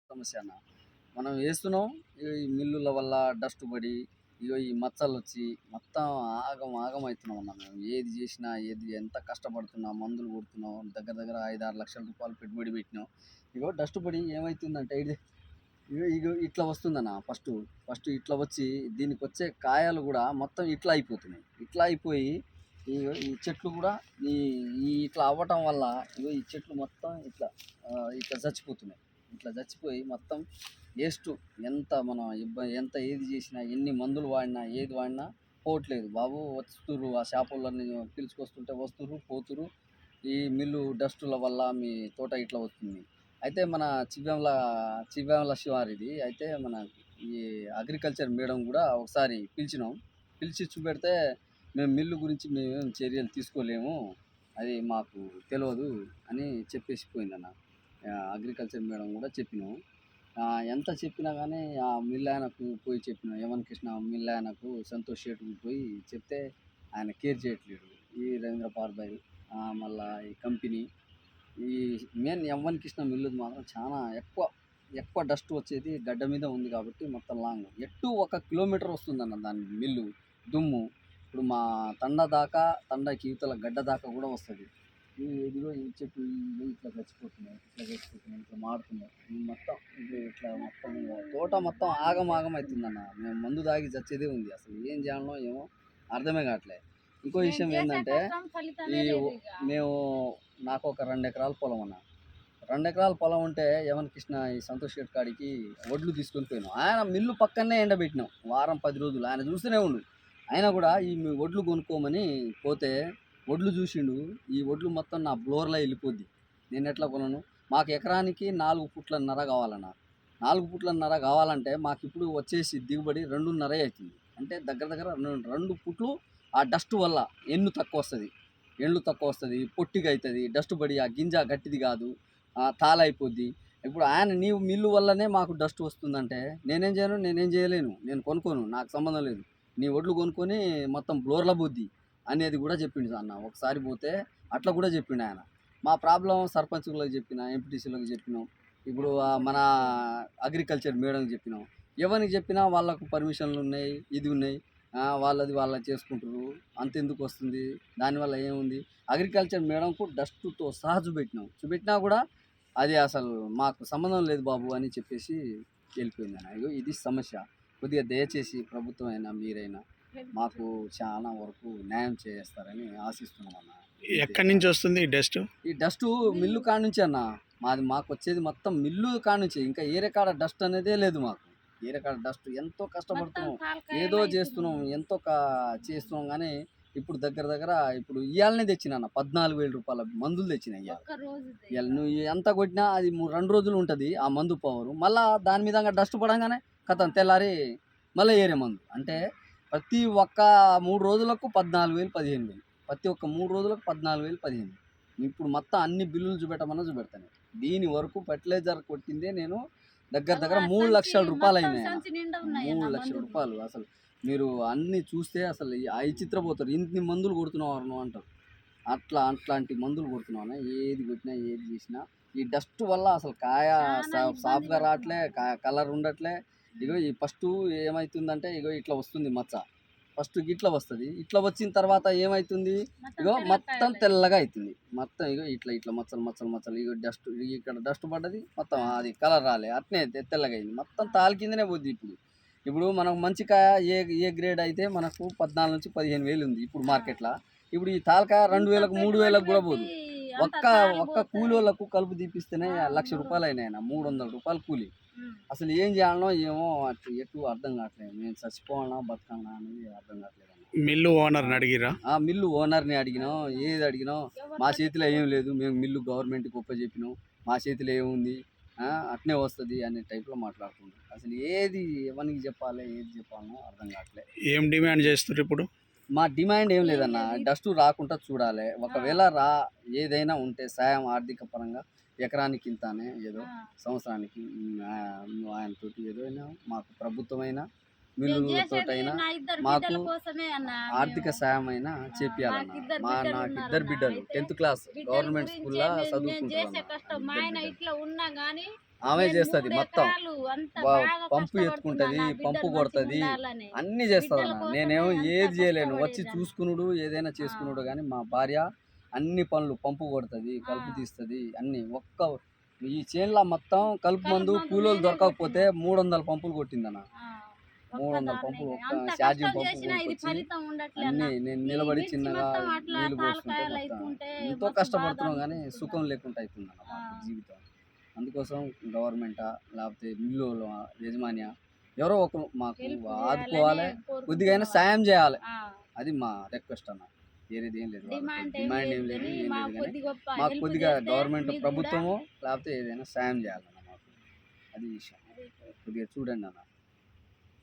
సమస్య అన్న. మనం వేస్తున్నాం. ఈ మిల్లుల వల్ల డస్ట్ పడి, ఇగో ఈ మచ్చలొచ్చి మొత్తం ఆగం ఆగం అయితున్నాం అన్న మేము. ఏది చేసినా, ఏది ఎంత కష్టపడుతున్నాం, మందులు కొడుతున్నాం. దగ్గర దగ్గర 5, 6 లక్షల రూపాయలు పెట్టుబడి పెట్టినాం. ఇగో డస్ట్ పడి ఏమైతుందంటే ఇగో ఇగో ఇట్లా వస్తుందన్న ఫస్ట్ ఇట్లా వచ్చి దీనికొచ్చే కాయలు గూడా మొత్తం ఇట్లా అయిపోతున్నాయి. ఇట్లా అయిపోయి ఇగో ఈ చెట్లు గూడా ఈ ఈ ఇట్లా అవ్వటం వల్ల ఇగో ఈ చెట్లు మొత్తం ఇట్లా చచ్చిపోతున్నాయి. ఇట్లా చచ్చిపోయి మొత్తం వేస్టు. ఎంత మనం ఎంత ఏది చేసినా, ఎన్ని మందులు వాడినా, ఏది వాడినా పోవట్లేదు. బాబు వస్తుర్రు ఆ షాపోళ్ళని పిలుచుకొస్తుంటే వస్తుర్రు, పోతుర్రు. ఈ మిల్లు డస్టుల వల్ల మీ తోట ఇట్లా వస్తుంది. అయితే మన చివ్వేంల శివారిది. అయితే మన ఈ అగ్రికల్చర్ మేడం గూడా ఒకసారి పిలిచినాం. పిలిచి చూపెడితే, "మేము మిల్లు గురించి మేమేం చర్యలు తీసుకోలేము. అది మాకు తెలవదు" అని చెప్పేసి పోయిందన్న. అగ్రికల్చర్ మేడం గూడా చెప్పినాం. ఎంత చెప్పినా గానీ ఆ మిల్లాయనకు పోయి చెప్పినాం. యమన్ కృష్ణ మిల్లాయనకు సంతోష్ షేట్‌కి పోయి చెప్తే ఆయన కేర్ చేయట్లేడు. ఈ రవీంద్ర పార్బాయి మళ్ళా ఈ కంపెనీ ఈ మెయిన్ ఎం1 కృష్ణ మిల్లుది మాత్రం చాలా ఎక్కువ డస్ట్ వచ్చేది గడ్డ మీద ఉంది కాబట్టి మొత్తం లాంగ్. ఒక కిలోమీటర్ వస్తుందన్న దాని మిల్లు దుమ్ము. ఇప్పుడు మా తండాకి ఇవతల గడ్డ దాకా కూడా వస్తది. ఇదిగో ఈ చెట్లు ఇట్లా చచ్చిపోతున్నాయి. ఇట్లా మాడుతున్నాయి. మొత్తం ఇట్లా మొత్తం తోట మొత్తం ఆగం ఆగం అవుతుందన్న. మేము మందు తాగి చచ్చేదే ఉంది. అసలు ఏం చేయాలనో ఏమో అర్థమే కావట్లే. ఇంకో విషయం ఏంటంటే ఈ మేము నాకు ఒక 2 ఎకరాల పొలం అన్న. 2 ఎకరాల పొలం ఉంటే యమన్ కృష్ణ ఈ సంతోష్ షేట్ కాడికి వడ్లు తీసుకొని పోయినాం. ఆయన మిల్లు పక్కనే ఎండబెట్టినాం. వారం 10 రోజులు ఆయన చూస్తూనే ఉండు. అయినా కూడా ఈ వడ్లు కొనుక్కోమని పోతే వడ్లు చూసిండు. ఈ వడ్లు మొత్తం నా బ్లోర్‌లో వెళ్ళిపోద్ది. నేను ఎట్లా కొనను? మాకు ఎకరానికి 4 ఫుట్లన్నర కావాలన్న. 4 ఫుట్లన్నర కావాలంటే మాకు ఇప్పుడు వచ్చేసి దిగుబడి 2.5 అవుతుంది. అంటే దగ్గర దగ్గర 2 ఫుట్లు ఆ డస్ట్ వల్ల ఎండ్లు తక్కువ వస్తది. పొట్టిగా అవుతుంది. డస్ట్ పడి ఆ గింజ గట్టిది కాదు. తాళైపోద్ది. ఇప్పుడు నీవు మిల్లు వల్లనే మాకు డస్ట్ వస్తుందంటే నేనేం చేయను? నేనేం చేయలేను. నేను కొనుక్కోను. నాకు సంబంధం లేదు. నీ వడ్లు కొనుక్కొని మొత్తం బ్లోర్‌లో పోద్ది అనేది కూడా చెప్పిండు అన్న. ఒకసారి పోతే అట్లా కూడా చెప్పిండు ఆయన. మా ప్రాబ్లమ్ సర్పంచులకు చెప్పిన, ఎంపీటీసీలకు చెప్పినాం. ఇప్పుడు మన అగ్రికల్చర్ మేడంకి చెప్పినాం. ఎవరికి చెప్పినా వాళ్ళకు పర్మిషన్లు ఉన్నాయి, ఇది ఉన్నాయి. వాళ్ళది వాళ్ళు చేసుకుంటారు. అంతెందుకు వస్తుంది? దానివల్ల ఏముంది? అగ్రికల్చర్ మేడంకు డస్ట్‌తో సహా చూపెట్టినా కూడా అది అసలు మాకు సంబంధం లేదు బాబు అని చెప్పేసి వెళ్ళిపోయిందన్న. ఇగో ఇది సమస్య. కొద్దిగా దయచేసి ప్రభుత్వం అయినా, మీరైనా మాకు చాలా వరకు న్యాయం చేస్తారని ఆశిస్తున్నామన్న. ఎక్కడి నుంచి వస్తుంది ఈ డస్ట్? ఈ డస్టు మిల్లు కాడ నుంచి అన్న. మాకొచ్చేది మొత్తం మిల్లు కాడ నుంచే. ఇంకా ఏరే కాడ డస్ట్ అనేదే లేదు మాకు. ఏరే కాడ డస్ట్ ఎంతో కష్టపడుతున్నాం. ఏదో చేస్తున్నాం. చేస్తున్నాం గానీ ఇప్పుడు దగ్గర దగ్గర ఇప్పుడు ఇయాలనే తెచ్చినా అన్న. 14,000 రూపాయల మందులు తెచ్చినా ఇయాల. నువ్వు ఎంత కొట్టినా అది 2 రోజులు ఉంటుంది ఆ మందు పవరు. మళ్ళా దాని మీద డస్ట్ పడంగానే ఖతం తెల్లారి మళ్ళీ ఏరే మందు. అంటే ప్రతి ఒక్క 3 రోజులకు 14,000, 15,000. ప్రతి ఒక్క 3 రోజులకు 14,000, 15,000. ఇప్పుడు మొత్తం అన్ని బిల్లులు చూపెట్టమన్నా చూపెడతాను. దీని వరకు ఫెర్టిలైజర్ కొట్టిందే నేను దగ్గర దగ్గర 3 లక్షల రూపాయలు అయినాయి. 3 లక్షల రూపాయలు. అసలు మీరు అన్నీ చూస్తే అసలు చిత్రపోతారు. ఇన్ని మందులు కొడుతున్నావు అంటారు. అట్లాంటి మందులు కొడుతున్నాను. ఏది కొట్టినా, ఏది చేసినా ఈ డస్ట్ వల్ల అసలు కాయ సాఫ్గా రావట్లే, కాయ కలర్ ఉండట్లే. ఇగో ఈ ఏమవుతుందంటే ఇగో ఇట్లా వస్తుంది మచ్చ. ఇట్లా వస్తుంది. ఇట్లా వచ్చిన తర్వాత ఏమవుతుంది? ఇగో మొత్తం తెల్లగా అవుతుంది. మొత్తం ఇగో ఇట్లా మచ్చలు ఇగో ఇక్కడ డస్ట్ పడ్డది. మొత్తం అది కలర్ రాలే. అట్నే తెల్లగా అయింది. మొత్తం తాలు కిందనే పోద్ది ఇప్పుడు మనకు మంచి కాయ ఏ గ్రేడ్ అయితే మనకు 14,000-15,000 ఉంది ఇప్పుడు మార్కెట్లో. ఇప్పుడు ఈ తాలకాయ 2,000, 3,000 కూడా పోదు. ఒక్క కూలోళ్ళకు కలుపు తీపిస్తేనే 1,00,000 రూపాయలు అయినాయి. 300 రూపాయలు కూలి. అసలు ఏం చేయాలనో ఏమో ఎటు అర్థం కావట్లేదు. నేను చచ్చిపోవాలనా బతకాలనా అనేది అర్థం కావట్లేదు. మిల్లు ఓనర్ని అడిగిరా? మిల్లు ఓనర్ని అడిగినాం. ఏది అడిగినాం మా చేతిలో ఏం లేదు. మేము మిల్లు గవర్నమెంట్కి చెప్పినాం. మా చేతిలో ఏముంది, అట్నే వస్తుంది అనే టైప్లో మాట్లాడుతున్నాం. అసలు ఎవరికి చెప్పాలి, ఏది చెప్పాలనో అర్థం కావట్లేదు. ఏం డిమాండ్ చేస్తున్నారు ఇప్పుడు? మా డిమాండ్ ఏం లేదన్న. డస్ట్ రాకుండా చూడాలి. ఒకవేళ ఏదైనా ఉంటే సాయం ఆర్థిక పరంగా ఎకరానికి ఇంతనే ఏదో సంవత్సరానికి ఆయనతోటి ఏదైనా మాకు ప్రభుత్వమైనా మిల్లులతోటైనా మాకు ఆర్థిక సాయం అయినా చేపియాలన్న. నాకు 2 బిడ్డలు 10th క్లాస్ గవర్నమెంట్ స్కూల్లో చదువుకుంటున్నారు. ఆమె నేను చేస్తుంది 3 మొత్తం. ఎకరాలు అంత వా- బాగా పంపు కష్టపడుతున్నా ఎత్తుకుంటది, నా పంపు బిడ్డలు కొడుతుంది, మంచిగా ఉండాలని. అన్నీ చేస్తుంది బిడ్డల అన్న. కోసమే నేనేమో అంత ఏది చేయలేను, వచ్చి కష్టపడేదాన్ని. చూసుకునుడు ఏదైనా ఆ! చేసుకునుడు కానీ మా భార్య అన్ని పనులు పంపు కొడుతుంది, ఆ! కలుపు తీస్తుంది, అన్ని ఈ చేనులో మొత్తం కలుపు కలుపు మందు మందు కూలోళ్ళు నేనే దొరకకపోతే కొట్టినా. 300 పంపులు కొట్టిందన్న. ఆ! 300 ఒక్కదాన్నే. పంపులు ఒక్క అంత ఛార్జింగ్ కష్టం పంపు చేసినా ఇది కొనుక్కొచ్చి ఫలితం ఉండట్లే అన్న. అన్నీ నేను ఈ నిలబడి మిర్చి చిన్నగా మొత్తం అట్లా నీళ్ళు పోస్తుంటే తాలకాయలు మొత్తం అయితుంటే ఎంతో మస్తు బాధ కష్టపడుతున్నాం కానీ అనిపిస్తుందన్న. సుఖం లేకుండా అవుతుందన్న ఆ! మాకు జీవితం. అందుకోసం గవర్నమెంటా లేకపోతే మిల్లు యజమానియా ఎవరో ఒకరు మాకు హెల్ప్ చేయాలని ఆదుకోవాలి, కొద్దిగైనా కోరుకుంటున్నాం. సాయం చేయాలి. ఆ! అది మా రిక్వెస్ట్ అన్న. వేరేది ఏం లేదు, వాళ్ళతో డిమాండ్ ఏం డిమాండ్ ఏం లేదు లేదు, గానీ ఏం మాకు లేదు కానీ కొద్ది గొప్ప మాకు హెల్ప్ కొద్దిగా చేస్తే గవర్నమెంట్ మీకు కూడా ప్రభుత్వము లేకపోతే ఏదైనా సాయం చేయాలన్న మాకు. అది విషయం. అది కొద్దిగా చూడండి అన్న.